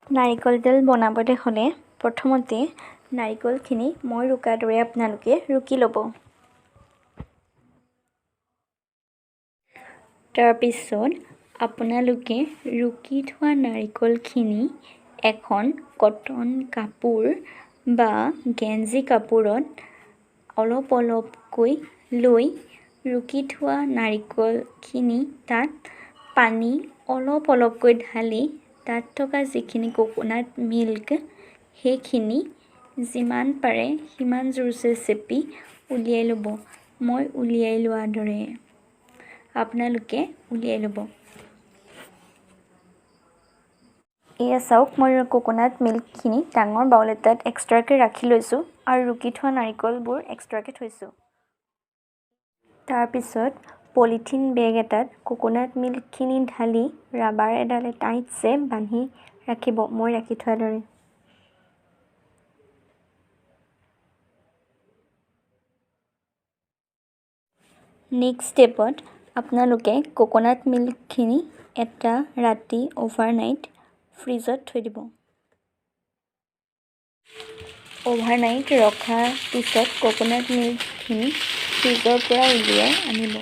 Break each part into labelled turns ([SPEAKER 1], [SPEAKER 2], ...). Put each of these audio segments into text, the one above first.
[SPEAKER 1] নাৰিকল তেল বনাবলৈ হ'লে প্ৰথমতে নাৰিকলখিনি মই ৰুকাৰ দৰে আপোনালোকে ৰুকি ল'ব। তাৰপিছত আপোনালোকে ৰুকি থোৱা নাৰিকলখিনি এখন কটন কাপোৰ বা গেঞ্জি কাপোৰত অলপ অলপকৈ লৈ ৰুকি থোৱা নাৰিকলখিনি তাত পানী অলপ অলপকৈ ঢালি তাত থকা যিখিনি কোকোনাট মিল্ক সেইখিনি যিমান পাৰে সিমান জোৰছে চেপি উলিয়াই ল'ব। মই উলিয়াই লোৱাৰ দৰে আপোনালোকে উলিয়াই ল'ব। এয়া চাওক, মই কোকোনাট মিল্কখিনি ডাঙৰ বাউল এটাত এক্সট্ৰাকৈ ৰাখি লৈছোঁ আৰু ৰুকি থোৱা নাৰিকলবোৰ এক্সট্ৰাকৈ থৈছোঁ। তাৰপিছত পলিথিন বেগ এটাত কোকোনাট মিল্কখিনি ঢালি ৰাবাৰ এডালে টাইটছে বান্ধি ৰাখিব, মই ৰাখি থোৱাৰ দৰে। নেক্সট ষ্টেপত আপোনালোকে কোকোনাট মিল্কখিনি এটা ৰাতি অ'ভাৰনাইট ফ্ৰিজত থৈ দিব। অ'ভাৰনাইট ৰখাৰ পিছত কোকোনাট মিল্কখিনি ফ্ৰিজৰ পৰা উলিয়াই আনিব।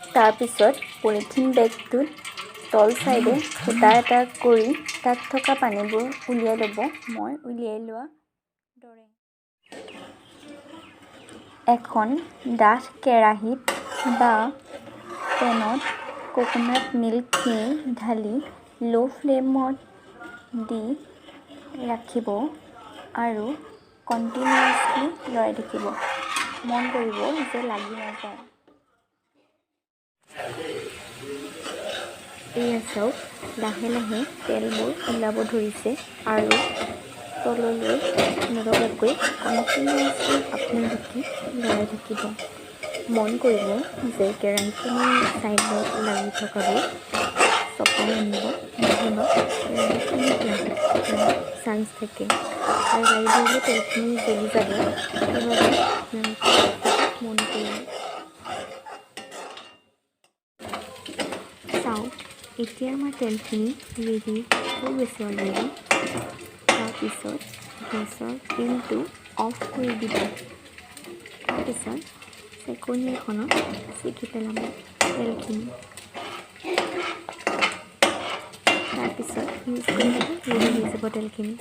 [SPEAKER 1] তাৰপিছত পলিথিন বেগটোত তল চাইডে ফুটা এটা কৰি তাত থকা পানীবোৰ উলিয়াই ল'ব, মই উলিয়াই লোৱা দৰে। এখন ডাঠ কেৰাহীত বা পেনত কোকোনাট মিল্কখিনি ঢালি ল' ফ্লেমত দি ৰাখিব আৰু কণ্টিনিউৱাছলি লৰাই থাকিব। মন কৰিব যে লাগি নাযায়। এয়া চাওক, লাহে লাহে তেলবোৰ ওলাব ধৰিছে আৰু তললৈ নলগাকৈ কণ্টিনিউৱাছলি আপোনালোকে লৰাই থাকিব। মন কৰিব যে কেৰাহীখনৰ ছাইডত লাগি থকাবোৰ চপাই আনিব, নহ'বা কেৰাহীখনত লাগি থকাৰ চান্স থাকে আৰু লাগি ধৰিলে তেলখিনি জ্বলি যাব। সেইবাবে আপোনালোকে মন কৰিব। চাওক, এতিয়া আমাৰ তেলখিনি ৰেডি হৈ গৈছে অলৰেডি। তাৰপিছত গেছৰ ফ্লেমটো অফ কৰি দিব। তাৰপিছত চেকনি এখনত চেকি পেলাব তেলখিনি। তাৰপিছত ইউজ কৰিবলৈ ৰেডি হৈ যাব তেলখিনি।